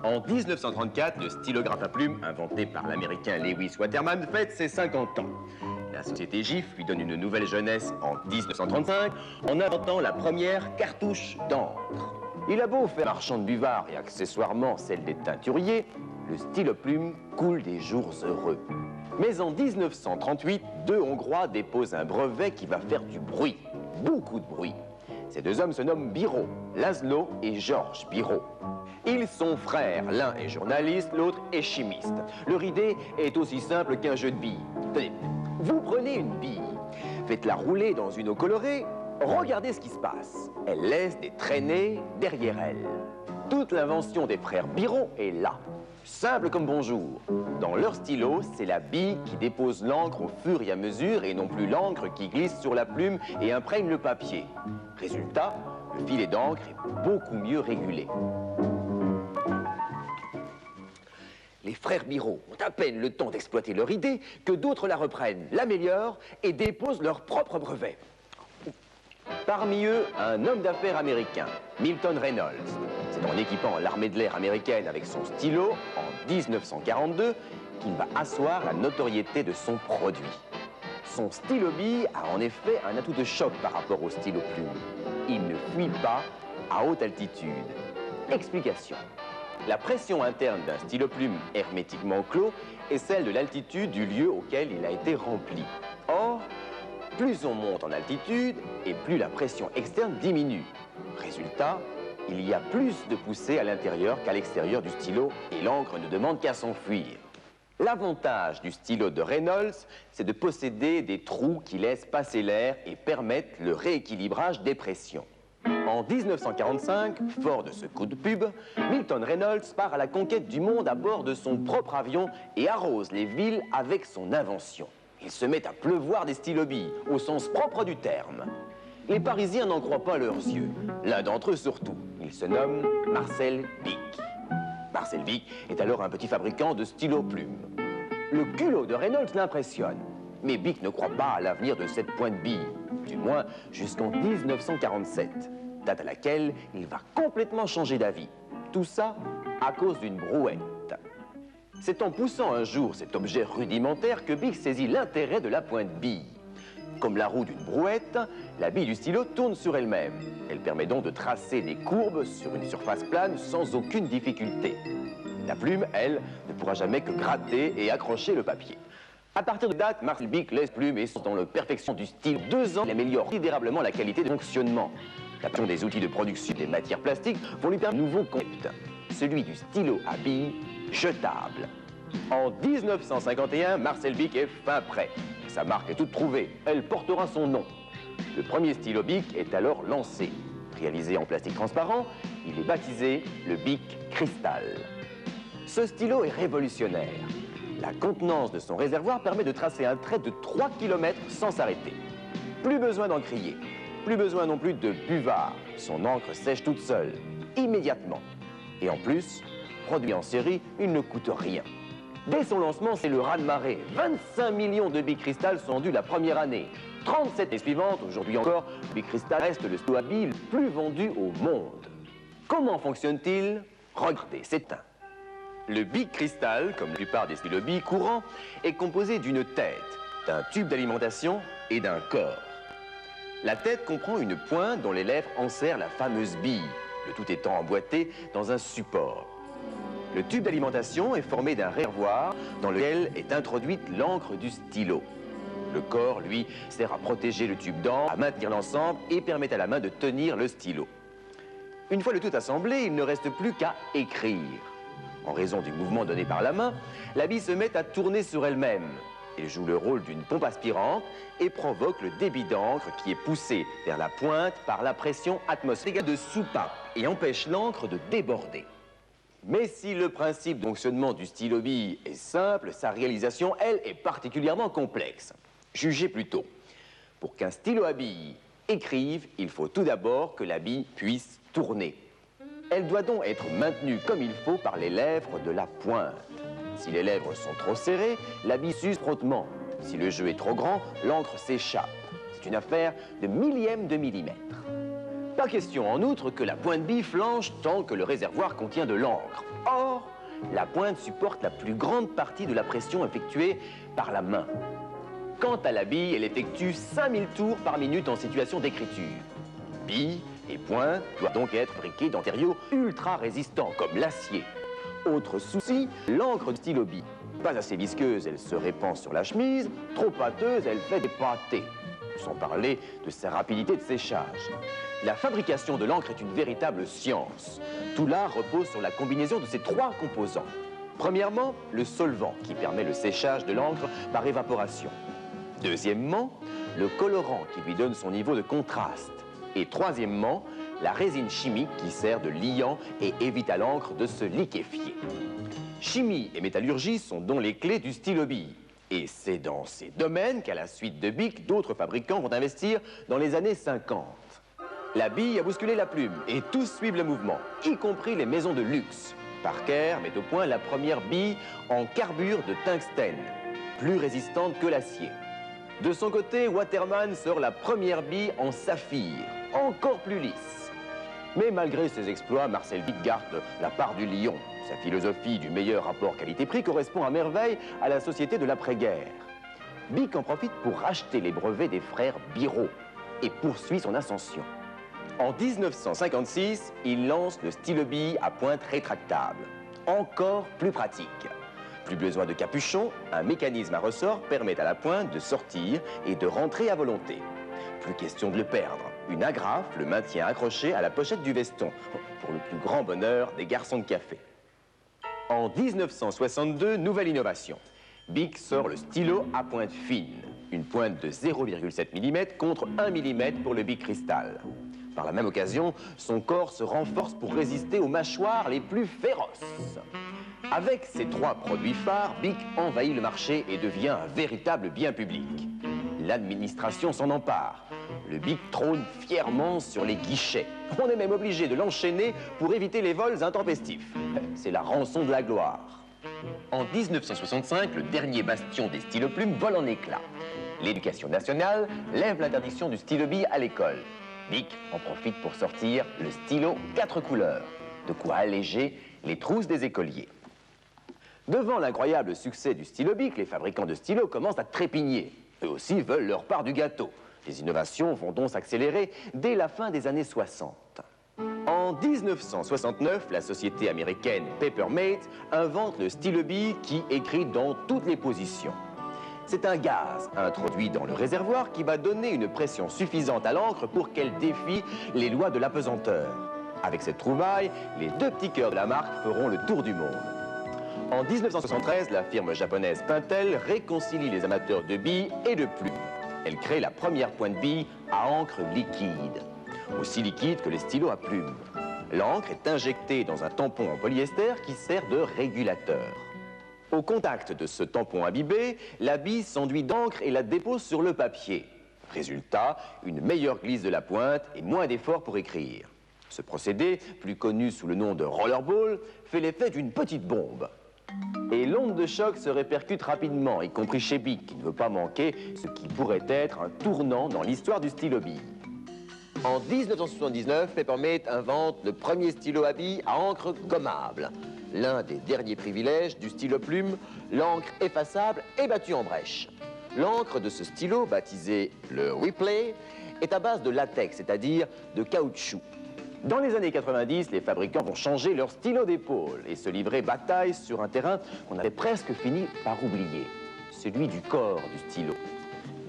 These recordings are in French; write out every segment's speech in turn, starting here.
En 1934, le stylographe à plume, inventé par l'américain Lewis Waterman, fête ses 50 ans. La société GIF lui donne une nouvelle jeunesse en 1935 en inventant la première cartouche d'encre. Il a beau faire marchand de buvard et accessoirement celle des teinturiers, le stylo plume coule des jours heureux. Mais en 1938, deux Hongrois déposent un brevet qui va faire du bruit, beaucoup de bruit. Ces deux hommes se nomment Biro, Laszlo et Georges Biro. Ils sont frères, l'un est journaliste, l'autre est chimiste. Leur idée est aussi simple qu'un jeu de billes. Tenez, vous prenez une bille, faites-la rouler dans une eau colorée, regardez ce qui se passe. Elle laisse des traînées derrière elle. Toute l'invention des frères Biro est là. Simple comme bonjour. Dans leur stylo, c'est la bille qui dépose l'encre au fur et à mesure et non plus l'encre qui glisse sur la plume et imprègne le papier. Résultat, le filet d'encre est beaucoup mieux régulé. Les frères Biro ont à peine le temps d'exploiter leur idée que d'autres la reprennent, l'améliorent et déposent leur propre brevet. Parmi eux, un homme d'affaires américain, Milton Reynolds. C'est en équipant l'armée de l'air américaine avec son stylo, en 1942, qu'il va asseoir la notoriété de son produit. Son stylo-bille a en effet un atout de choc par rapport au stylo-plume. Il ne fuit pas à haute altitude. Explication. La pression interne d'un stylo-plume hermétiquement clos est celle de l'altitude du lieu auquel il a été rempli. Or, plus on monte en altitude et plus la pression externe diminue. Résultat, il y a plus de poussée à l'intérieur qu'à l'extérieur du stylo et l'encre ne demande qu'à s'enfuir. L'avantage du stylo de Reynolds, c'est de posséder des trous qui laissent passer l'air et permettent le rééquilibrage des pressions. En 1945, fort de ce coup de pub, Milton Reynolds part à la conquête du monde à bord de son propre avion et arrose les villes avec son invention. Il se met à pleuvoir des stylo-billes, au sens propre du terme. Les Parisiens n'en croient pas leurs yeux. L'un d'entre eux surtout. Il se nomme Marcel Bic. Marcel Bic est alors un petit fabricant de stylo-plumes. Le culot de Reynolds l'impressionne. Mais Bic ne croit pas à l'avenir de cette pointe bille. Du moins jusqu'en 1947, date à laquelle il va complètement changer d'avis. Tout ça à cause d'une brouette. C'est en poussant un jour cet objet rudimentaire que Bic saisit l'intérêt de la pointe bille. Comme la roue d'une brouette, la bille du stylo tourne sur elle-même. Elle permet donc de tracer des courbes sur une surface plane sans aucune difficulté. La plume, elle, ne pourra jamais que gratter et accrocher le papier. À partir de date, Marcel Bic laisse plume et dans la perfection du style. 2 ans, il améliore considérablement la qualité de fonctionnement. La passion des outils de production des matières plastiques vont lui permettre un nouveau concept, celui du stylo à billes jetable. En 1951, Marcel Bic est fin prêt. Sa marque est toute trouvée, elle portera son nom. Le premier stylo Bic est alors lancé. Réalisé en plastique transparent, il est baptisé le Bic Cristal. Ce stylo est révolutionnaire. La contenance de son réservoir permet de tracer un trait de 3 km sans s'arrêter. Plus besoin d'encrier, plus besoin non plus de buvard. Son encre sèche toute seule, immédiatement. Et en plus, produit en série, il ne coûte rien. Dès son lancement, c'est le raz-de-marée. 25 millions de Bic Cristal sont vendus la première année. 37 années suivantes, aujourd'hui encore, Bic Cristal reste le stylo à billes le plus vendu au monde. Comment fonctionne-t-il? Regardez, c'est un. Le Bic Cristal, comme la plupart des stylos billes courants, est composé d'une tête, d'un tube d'alimentation et d'un corps. La tête comprend une pointe dont les lèvres enserrent la fameuse bille, le tout étant emboîté dans un support. Le tube d'alimentation est formé d'un réservoir dans lequel est introduite l'encre du stylo. Le corps, lui, sert à protéger le tube d'encre, à maintenir l'ensemble et permet à la main de tenir le stylo. Une fois le tout assemblé, il ne reste plus qu'à écrire. En raison du mouvement donné par la main, la bille se met à tourner sur elle-même. Elle joue le rôle d'une pompe aspirante et provoque le débit d'encre qui est poussé vers la pointe par la pression atmosphérique de soupape et empêche l'encre de déborder. Mais si le principe de fonctionnement du stylo bille est simple, sa réalisation, elle, est particulièrement complexe. Jugez plutôt. Pour qu'un stylo à bille écrive, il faut tout d'abord que la bille puisse tourner. Elle doit donc être maintenue comme il faut par les lèvres de la pointe. Si les lèvres sont trop serrées, la bille s'use frottement. Si le jeu est trop grand, l'encre s'échappe. C'est une affaire de millième de millimètre. Pas question en outre que la pointe bille flanche tant que le réservoir contient de l'encre. Or, la pointe supporte la plus grande partie de la pression effectuée par la main. Quant à la bille, elle effectue 5000 tours par minute en situation d'écriture. Bille et pointe doivent donc être fabriquées d'antériaux ultra résistants, comme l'acier. Autre souci, l'encre de stylo bille. Pas assez visqueuse, elle se répand sur la chemise. Trop pâteuse, elle fait des pâtés. Sans parler de sa rapidité de séchage. La fabrication de l'encre est une véritable science. Tout l'art repose sur la combinaison de ces trois composants. Premièrement, le solvant, qui permet le séchage de l'encre par évaporation. Deuxièmement, le colorant, qui lui donne son niveau de contraste. Et troisièmement, la résine chimique, qui sert de liant et évite à l'encre de se liquéfier. Chimie et métallurgie sont donc les clés du stylo bille. Et c'est dans ces domaines qu'à la suite de Bic, d'autres fabricants vont investir dans les années 50. La bille a bousculé la plume et tous suivent le mouvement, y compris les maisons de luxe. Parker met au point la première bille en carbure de tungstène, plus résistante que l'acier. De son côté, Waterman sort la première bille en saphir, encore plus lisse. Mais malgré ses exploits, Marcel Bic garde la part du lion. Sa philosophie du meilleur rapport qualité-prix correspond à merveille à la société de l'après-guerre. Bic en profite pour racheter les brevets des frères Biro et poursuit son ascension. En 1956, il lance le stylo bille à pointe rétractable, encore plus pratique. Plus besoin de capuchon, un mécanisme à ressort permet à la pointe de sortir et de rentrer à volonté. Plus question de le perdre. Une agrafe le maintient accroché à la pochette du veston, pour le plus grand bonheur des garçons de café. En 1962, nouvelle innovation. Bic sort le stylo à pointe fine, une pointe de 0,7 mm contre 1 mm pour le Bic Cristal. Par la même occasion, son corps se renforce pour résister aux mâchoires les plus féroces. Avec ces trois produits phares, Bic envahit le marché et devient un véritable bien public. L'administration s'en empare. Le Bic trône fièrement sur les guichets. On est même obligé de l'enchaîner pour éviter les vols intempestifs. C'est la rançon de la gloire. En 1965, le dernier bastion des stylo-plumes vole en éclats. L'éducation nationale lève l'interdiction du stylo bille à l'école. Bic en profite pour sortir le stylo 4 couleurs, de quoi alléger les trousses des écoliers. Devant l'incroyable succès du stylo Bic, les fabricants de stylos commencent à trépigner. Eux aussi veulent leur part du gâteau. Les innovations vont donc s'accélérer dès la fin des années 60. En 1969, la société américaine Papermate invente le stylo bille qui écrit dans toutes les positions. C'est un gaz introduit dans le réservoir qui va donner une pression suffisante à l'encre pour qu'elle défie les lois de l'apesanteur. Avec cette trouvaille, les deux petits cœurs de la marque feront le tour du monde. En 1973, la firme japonaise Pentel réconcilie les amateurs de billes et de plumes. Elle crée la première pointe bille à encre liquide, aussi liquide que les stylos à plumes. L'encre est injectée dans un tampon en polyester qui sert de régulateur. Au contact de ce tampon imbibé, la bille s'enduit d'encre et la dépose sur le papier. Résultat, une meilleure glisse de la pointe et moins d'effort pour écrire. Ce procédé, plus connu sous le nom de rollerball, fait l'effet d'une petite bombe. Et l'onde de choc se répercute rapidement, y compris chez Bic, qui ne veut pas manquer ce qui pourrait être un tournant dans l'histoire du stylo bille. En 1979, Papermate invente le premier stylo à bille à encre gommable. L'un des derniers privilèges du stylo plume, l'encre effaçable est battue en brèche. L'encre de ce stylo, baptisé le Ripley, est à base de latex, c'est-à-dire de caoutchouc. Dans les années 90, les fabricants vont changer leur stylo d'épaule et se livrer bataille sur un terrain qu'on avait presque fini par oublier, celui du corps du stylo.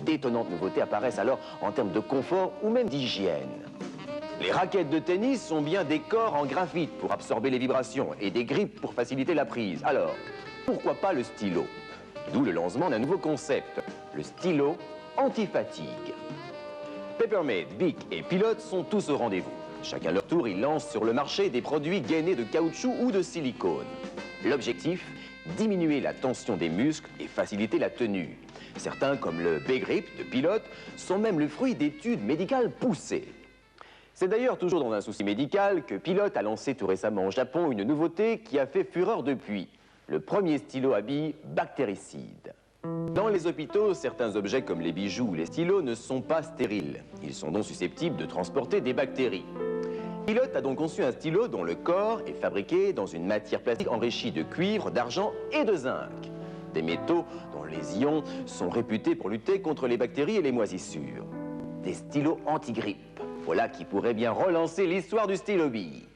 D'étonnantes nouveautés apparaissent alors en termes de confort ou même d'hygiène. Les raquettes de tennis sont bien des corps en graphite pour absorber les vibrations et des grippes pour faciliter la prise. Alors, pourquoi pas le stylo? D'où le lancement d'un nouveau concept, le stylo anti-fatigue. Papermate, Bic et Pilote sont tous au rendez-vous. Chacun leur tour, ils lancent sur le marché des produits gainés de caoutchouc ou de silicone. L'objectif, diminuer la tension des muscles et faciliter la tenue. Certains, comme le B-Grip de Pilote, sont même le fruit d'études médicales poussées. C'est d'ailleurs toujours dans un souci médical que Pilote a lancé tout récemment au Japon une nouveauté qui a fait fureur depuis. Le premier stylo à billes bactéricide. Dans les hôpitaux, certains objets comme les bijoux ou les stylos ne sont pas stériles. Ils sont donc susceptibles de transporter des bactéries. Pilote a donc conçu un stylo dont le corps est fabriqué dans une matière plastique enrichie de cuivre, d'argent et de zinc. Des métaux dont les ions sont réputés pour lutter contre les bactéries et les moisissures. Des stylos anti-grippe. Voilà qui pourrait bien relancer l'histoire du stylo-bille.